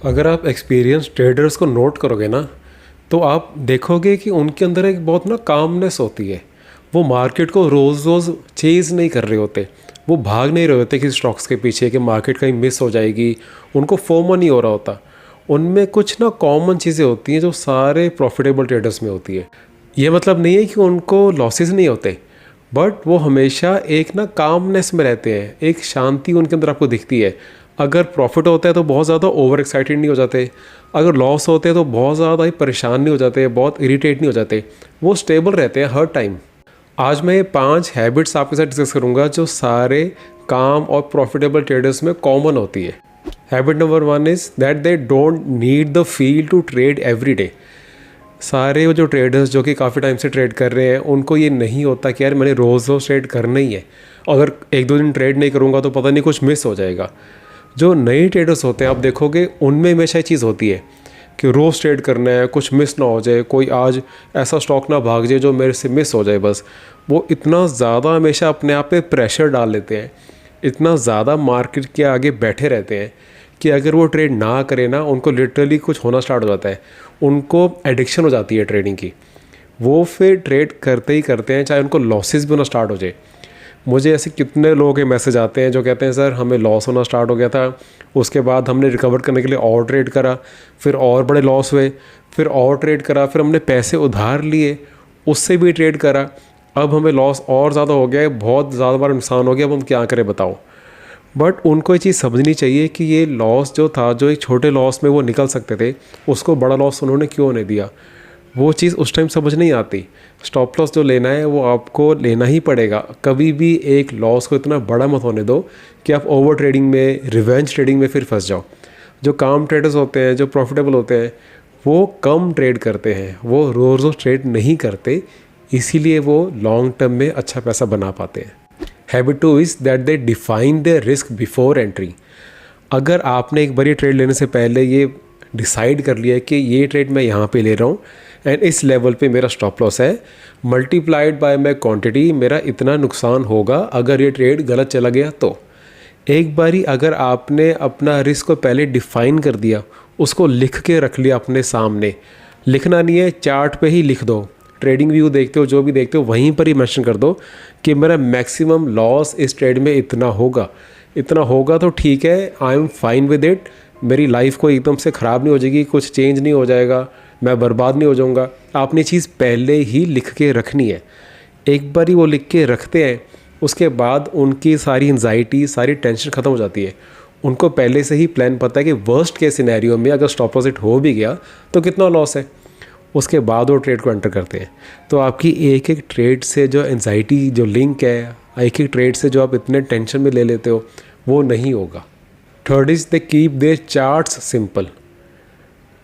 अगर आप experience traders को नोट करोगे ना, तो आप देखोगे कि उनके अंदर एक बहुत ना कामनेस होती है। वो मार्केट को रोज़ रोज़ चेज़ नहीं कर रहे होते, वो भाग नहीं रहे होते कि स्टॉक्स के पीछे कि मार्केट कहीं मिस हो जाएगी। उनको फोमो नहीं हो रहा होता। उनमें कुछ ना कॉमन चीज़ें होती हैं जो सारे प्रॉफिटेबल ट्रेडर्स में होती है। ये मतलब नहीं है कि उनको लॉसेस नहीं होते, बट वो हमेशा एक ना कामनेस में रहते हैं, एक शांति उनके अंदर आपको दिखती है। अगर प्रॉफिट होता है तो बहुत ज़्यादा ओवर एक्साइटेड नहीं हो जाते, अगर लॉस होते हैं तो बहुत ज़्यादा ही परेशान नहीं हो जाते, बहुत इरिटेट नहीं हो जाते। वो स्टेबल रहते हैं हर टाइम। आज मैं ये 5 हैबिट्स आपके साथ डिस्कस करूँगा जो सारे काम और प्रॉफिटेबल ट्रेडर्स में कॉमन होती है। Habit number 1 is that they don't need the feel to trade every day. सारे वो जो ट्रेडर्स जो कि काफ़ी टाइम से ट्रेड कर रहे हैं, उनको ये नहीं होता कि यार मैंने रोज़ रोज़ ट्रेड करना ही है, अगर एक दो दिन ट्रेड नहीं करूँगा तो पता नहीं कुछ मिस हो जाएगा। जो नए ट्रेडर्स होते हैं आप देखोगे उनमें हमेशा ये चीज़ होती है कि रोज़ ट्रेड करना है, कुछ मिस ना हो जाए, कोई आज ऐसा स्टॉक ना भाग जाए जो मेरे से मिस हो जाए बस। वो इतना ज़्यादा हमेशा अपने आप पे प्रेशर डाल लेते हैं, इतना ज़्यादा मार्केट के आगे बैठे रहते हैं कि अगर वो ट्रेड ना करे ना, उनको लिटरली कुछ होना स्टार्ट हो जाता है। उनको एडिक्शन हो जाती है ट्रेडिंग की। वो फिर ट्रेड करते ही करते हैं, चाहे उनको लॉसेस भी होना स्टार्ट हो जाए। मुझे ऐसे कितने लोगों के मैसेज आते हैं जो कहते हैं सर हमें लॉस होना स्टार्ट हो गया था, उसके बाद हमने रिकवर करने के लिए और ट्रेड करा, फिर और बड़े लॉस हुए, फिर और ट्रेड करा, फिर हमने पैसे उधार लिए, उससे भी ट्रेड करा, अब हमें लॉस और ज़्यादा हो गया है, बहुत ज़्यादा बार नुकसान हो गया, अब हम क्या करें बताओ। बट उनको ये चीज़ समझनी चाहिए कि ये लॉस जो था, जो एक छोटे लॉस में वो निकल सकते थे, उसको बड़ा लॉस उन्होंने क्यों नहीं दिया। वो चीज़ उस टाइम समझ नहीं आती। स्टॉप लॉस जो लेना है वो आपको लेना ही पड़ेगा। कभी भी एक लॉस को इतना बड़ा मत होने दो कि आप ओवर ट्रेडिंग में, रिवेंज ट्रेडिंग में फिर फंस जाओ। जो काम ट्रेडर्स होते हैं, जो प्रॉफिटेबल होते हैं, वो कम ट्रेड करते हैं, वो रोज़ रोज़ ट्रेड नहीं करते, इसीलिए वो लॉन्ग टर्म में अच्छा पैसा बना पाते हैं। Habit 2 is that they define the risk before entry. अगर आपने एक बार ये ट्रेड लेने से पहले ये डिसाइड कर लिया है कि ये ट्रेड मैं यहाँ पे ले रहा हूँ एंड इस लेवल पे मेरा स्टॉप लॉस है, मल्टीप्लाइड बाय माई क्वांटिटी, मेरा इतना नुकसान होगा अगर ये ट्रेड गलत चला गया तो। एक बारी अगर आपने अपना रिस्क को पहले डिफाइन कर दिया, उसको लिख के रख लिया अपने सामने, लिखना नहीं है, चार्ट पे ही लिख दो। ट्रेडिंग व्यू देखते हो, जो भी देखते हो, वहीं पर ही मेंशन कर दो कि मेरा मैक्सिमम लॉस इस ट्रेड में इतना होगा। इतना होगा तो ठीक है, I am fine with it, मेरी लाइफ को एकदम से ख़राब नहीं हो जाएगी, कुछ चेंज नहीं हो जाएगा, मैं बर्बाद नहीं हो जाऊंगा। आपने चीज़ पहले ही लिख के रखनी है। एक बार ही वो लिख के रखते हैं, उसके बाद उनकी सारी एंजाइटी, सारी टेंशन ख़त्म हो जाती है। उनको पहले से ही प्लान पता है कि वर्स्ट के सिनेरियो में अगर स्टॉप लॉस हिट हो भी गया तो कितना लॉस है, उसके बाद वो ट्रेड को एंटर करते हैं। तो आपकी एक एक ट्रेड से जो एंजाइटी, जो लिंक है, एक एक ट्रेड से जो आप इतने टेंशन में ले लेते हो, वो नहीं होगा। Third is they keep their charts simple.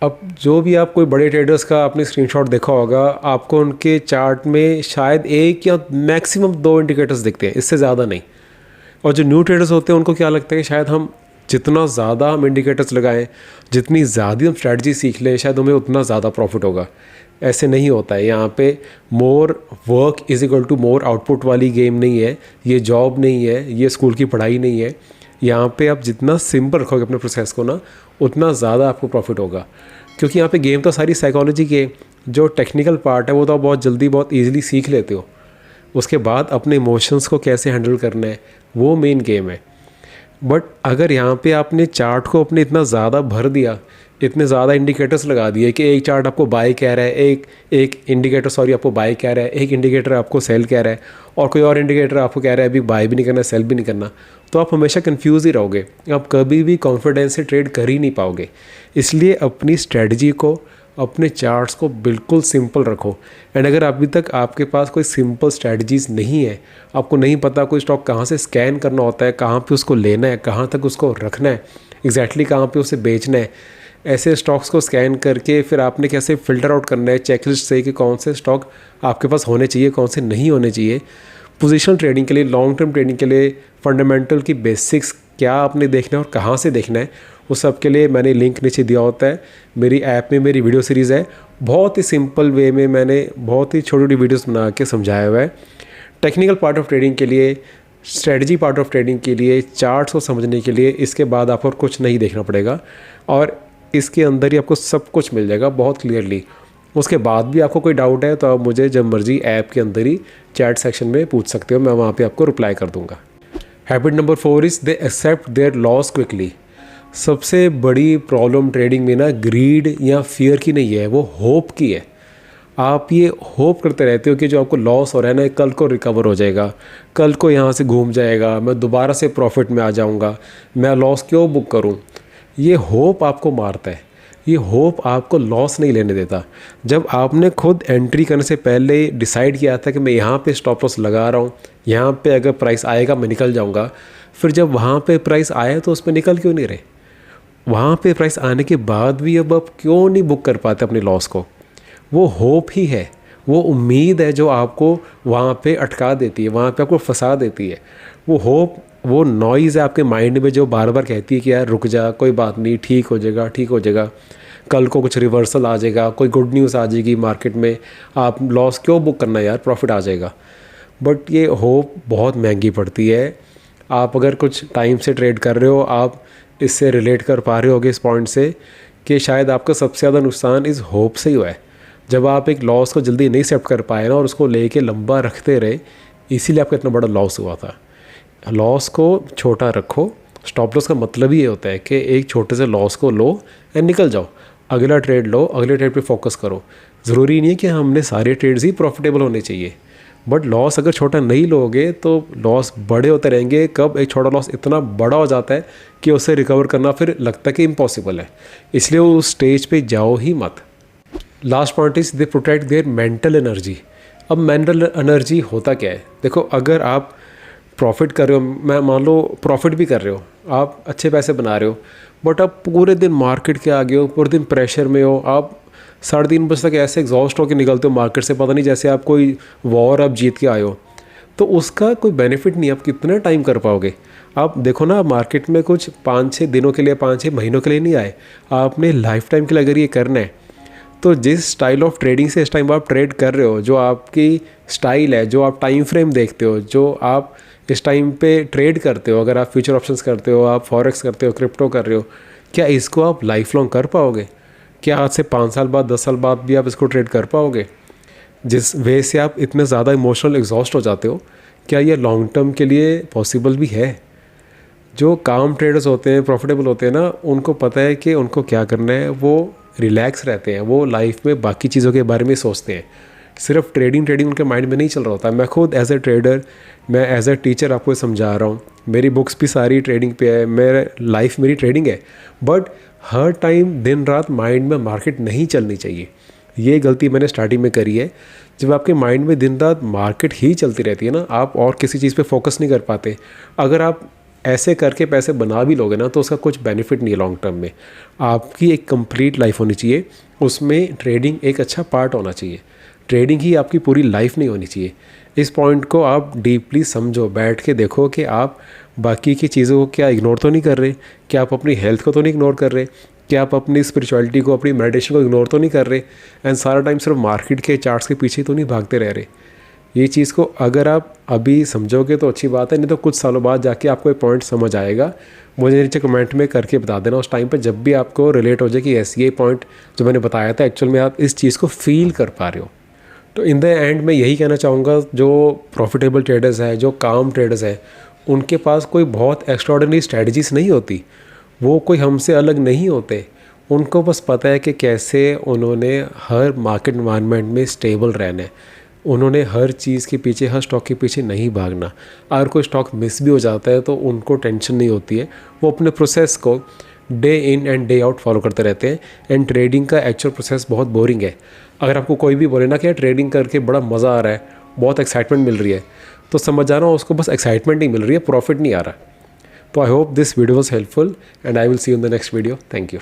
अब जो भी आप कोई बड़े ट्रेडर्स का आपने स्क्रीनशॉट देखा होगा, आपको उनके चार्ट में शायद एक या मैक्सिमम 2 इंडिकेटर्स दिखते हैं, इससे ज़्यादा नहीं। और जो न्यू ट्रेडर्स होते हैं उनको क्या लगता है कि शायद हम जितना ज़्यादा हम इंडिकेटर्स लगाएं, जितनी ज़्यादा हम स्ट्रैटेजी सीख लें, शायद हमें उतना ज़्यादा प्रॉफिट होगा। ऐसे नहीं होता है। यहाँ पे more work is equal to more output वाली गेम नहीं है, ये जॉब नहीं है, ये स्कूल की पढ़ाई नहीं है। यहाँ पे आप जितना सिंपल रखोगे अपने प्रोसेस को ना, उतना ज़्यादा आपको प्रॉफिट होगा। क्योंकि यहाँ पे गेम तो सारी साइकोलॉजी की है। जो टेक्निकल पार्ट है वो तो आप बहुत जल्दी, बहुत ईजिली सीख लेते हो। उसके बाद अपने इमोशंस को कैसे हैंडल करना है, वो मेन गेम है। बट अगर यहाँ पे आपने चार्ट को अपने इतना ज़्यादा भर दिया, इतने ज़्यादा इंडिकेटर्स लगा दिए कि एक चार्ट आपको बाय कह रहा है, एक इंडिकेटर आपको बाय कह रहा है, एक इंडिकेटर आपको सेल कह रहा है, और कोई और इंडिकेटर आपको कह रहा है अभी बाय भी नहीं करना, सेल भी नहीं करना, तो आप हमेशा कंफ्यूज ही रहोगे। आप कभी भी कॉन्फिडेंस से ट्रेड कर ही नहीं पाओगे। इसलिए अपनी स्ट्रेटजी को, अपने चार्ट्स को बिल्कुल सिंपल रखो। एंड अगर अभी तक आपके पास कोई सिंपल स्ट्रेटजीज़ नहीं है, आपको नहीं पता कोई स्टॉक कहाँ से स्कैन करना होता है, कहाँ पे उसको लेना है, कहाँ तक उसको रखना है, एग्जैक्टली कहाँ पे उसे बेचना है, ऐसे स्टॉक्स को स्कैन करके फिर आपने कैसे फ़िल्टर आउट करना है चेकलिस्ट से कि कौन से स्टॉक आपके पास होने चाहिए, कौन से नहीं होने चाहिए। पोजीशनल ट्रेडिंग के लिए, लॉन्ग टर्म ट्रेडिंग के लिए फंडामेंटल की बेसिक्स क्या आपने देखना है और कहाँ से देखना है, उस सब के लिए मैंने लिंक नीचे दिया होता है। मेरी ऐप में मेरी वीडियो सीरीज़ है, बहुत ही सिंपल वे में मैंने बहुत ही छोटी छोटी वीडियोस बना के समझाया हुआ है। टेक्निकल पार्ट ऑफ ट्रेडिंग के लिए, स्ट्रेटजी पार्ट ऑफ ट्रेडिंग के लिए, चार्ट्स को समझने के लिए, इसके बाद आपको कुछ नहीं देखना पड़ेगा। और इसके अंदर ही आपको सब कुछ मिल जाएगा बहुत क्लियरली। उसके बाद भी आपको कोई डाउट है तो आप मुझे जब मर्जी ऐप के अंदर ही चैट सेक्शन में पूछ सकते हो, मैं वहाँ पे आपको रिप्लाई कर दूँगा। Habit number 4 is they accept their loss quickly. सबसे बड़ी प्रॉब्लम ट्रेडिंग में ना ग्रीड या फियर की नहीं है, वो होप की है। आप ये होप करते रहते हो कि जो आपको लॉस हो रहा है ना कल को रिकवर हो जाएगा, कल को यहाँ से घूम जाएगा, मैं दोबारा से प्रॉफिट में आ जाऊँगा, मैं लॉस क्यों बुक करूँ। ये होप आपको मारता है, ये होप आपको लॉस नहीं लेने देता। जब आपने खुद एंट्री करने से पहले डिसाइड किया था कि मैं यहाँ पे स्टॉप लॉस लगा रहा हूँ, यहाँ पे अगर प्राइस आएगा मैं निकल जाऊँगा, फिर जब वहाँ पे प्राइस आया तो उस पर निकल क्यों नहीं रहे। वहाँ पे प्राइस आने के बाद भी अब आप क्यों नहीं बुक कर पाते अपने लॉस को। वो होप ही है, वो उम्मीद है जो आपको वहाँ पे अटका देती है, वहाँ पे आपको फंसा देती है। वो होप, वो नॉइज़ है आपके माइंड में जो बार बार कहती है कि यार रुक जा, कोई बात नहीं, ठीक हो जाएगा, ठीक हो जाएगा, कल को कुछ रिवर्सल आ जाएगा, कोई गुड न्यूज़ आ जाएगी मार्केट में, आप लॉस क्यों बुक करना यार, प्रॉफिट आ जाएगा। बट ये होप बहुत महंगी पड़ती है। आप अगर कुछ टाइम से ट्रेड कर रहे हो, आप इससे रिलेट कर पा रहे होगे इस पॉइंट से कि शायद आपका सबसे ज़्यादा नुकसान इस होप से ही हुआ है। जब आप एक लॉस को जल्दी नहीं एक्सेप्ट कर पाए ना और उसको लेके लंबा रखते रहे, इसीलिए आपका इतना बड़ा लॉस हुआ था। लॉस को छोटा रखो। स्टॉप लॉस का मतलब ही ये होता है कि एक छोटे से लॉस को लो एंड निकल जाओ, अगला ट्रेड लो, अगले ट्रेड पे फोकस करो। ज़रूरी नहीं है कि हमने सारे ट्रेड्स ही प्रॉफिटेबल होने चाहिए, बट लॉस अगर छोटा नहीं लोगे तो लॉस बड़े होते रहेंगे। कब एक छोटा लॉस इतना बड़ा हो जाता है कि उससे रिकवर करना फिर लगता है कि इम्पॉसिबल है, इसलिए उस स्टेज पे जाओ ही मत। Last point is they protect their mental energy. अब मेंटल एनर्जी होता क्या है, देखो अगर आप प्रॉफिट कर रहे हो, मैं मान लो प्रॉफिट भी कर रहे हो, आप अच्छे पैसे बना रहे हो, बट आप पूरे दिन मार्केट के आगे हो, पूरे दिन प्रेशर में हो, आप 3:30 बजे तक ऐसे एग्जॉस्ट होकर निकलते हो मार्केट से, पता नहीं जैसे आप कोई वॉर आप जीत के आए हो, तो उसका कोई बेनिफिट नहीं। आप कितना टाइम कर पाओगे। आप देखो ना, मार्केट में कुछ 5-6 दिनों के लिए, 5-6 महीनों के लिए नहीं आए, आपने लाइफ टाइम के लिए अगर ये करना है तो जिस स्टाइल ऑफ ट्रेडिंग से इस टाइम आप ट्रेड कर रहे हो, जो आपकी स्टाइल है, जो आप टाइम फ्रेम देखते हो, जो आप इस टाइम पे ट्रेड करते हो, अगर आप फ्यूचर ऑप्शंस करते हो, आप फॉरेक्स करते हो, क्रिप्टो कर रहे हो, क्या इसको आप लाइफ लॉन्ग कर पाओगे? क्या आज से 5 साल बाद, 10 साल बाद भी आप इसको ट्रेड कर पाओगे? जिस वे से आप इतने ज़्यादा इमोशनल एग्जॉस्ट हो जाते हो, क्या ये लॉन्ग टर्म के लिए पॉसिबल भी है? जो काम ट्रेडर्स होते हैं, प्रॉफिटेबल होते हैं ना, उनको पता है कि उनको क्या करना है, वो रिलैक्स रहते हैं, वो लाइफ में बाकी चीज़ों के बारे में सोचते हैं। सिर्फ ट्रेडिंग उनके माइंड में नहीं चल रहा होता। मैं खुद एज ए ट्रेडर, मैं एज ए टीचर आपको समझा रहा हूँ, मेरी बुक्स भी सारी ट्रेडिंग पे है, मेरा लाइफ मेरी ट्रेडिंग है, बट हर टाइम दिन रात माइंड में मार्केट नहीं चलनी चाहिए। ये गलती मैंने स्टार्टिंग में करी है। जब आपके माइंड में दिन रात मार्केट ही चलती रहती है ना, आप और किसी चीज़ पे फोकस नहीं कर पाते। अगर आप ऐसे करके पैसे बना भी लोगे ना तो उसका कुछ बेनिफिट नहीं है लॉन्ग टर्म में। आपकी एक कंप्लीट लाइफ होनी चाहिए, उसमें ट्रेडिंग एक अच्छा पार्ट होना चाहिए। ट्रेडिंग ही आपकी पूरी लाइफ नहीं होनी चाहिए। इस पॉइंट को आप डीपली समझो, बैठ के देखो कि आप बाकी की चीज़ों को क्या इग्नोर तो नहीं कर रहे, क्या आप अपनी हेल्थ को तो नहीं इग्नोर कर रहे, क्या आप अपनी स्पिरिचुअलिटी को, अपनी मेडिटेशन को इग्नोर तो नहीं कर रहे, एंड सारा टाइम सिर्फ मार्केट के चार्ट्स के पीछे तो नहीं भागते रह रहे। ये चीज़ को अगर आप अभी समझोगे तो अच्छी बात है, नहीं तो कुछ सालों बाद जाके आपको एक पॉइंट समझ आएगा। मुझे नीचे कमेंट में करके बता देना उस टाइम पे, जब भी आपको रिलेट हो जाए कि ऐसी ये पॉइंट जो मैंने बताया था एक्चुअल में आप इस चीज़ को फील कर पा रहे हो। तो इन द एंड मैं यही कहना चाहूँगा, जो प्रॉफिटेबल ट्रेडर्स हैं, जो काम ट्रेडर्स हैं, उनके पास कोई बहुत एक्स्ट्राऑर्डिनरी स्ट्रैटेजीज नहीं होती, वो कोई हमसे अलग नहीं होते। उनको बस पता है कि कैसे उन्होंने हर मार्केट इन्वायरमेंट में स्टेबल रहना है। उन्होंने हर चीज़ के पीछे, हर स्टॉक के पीछे नहीं भागना। अगर कोई स्टॉक मिस भी हो जाता है तो उनको टेंशन नहीं होती है, वो अपने प्रोसेस को day in and day out follow करते रहते हैं। एंड ट्रेडिंग का एक्चुअल प्रोसेस बहुत बोरिंग है। अगर आपको कोई भी बोले ना कि ट्रेडिंग करके बड़ा मज़ा आ रहा है, बहुत एक्साइटमेंट मिल रही है, तो समझ जाना उसको बस एक्साइटमेंट नहीं मिल रही है, प्रॉफिट नहीं आ रहा। तो I hope this video was helpful and I will see you in the next video. Thank you.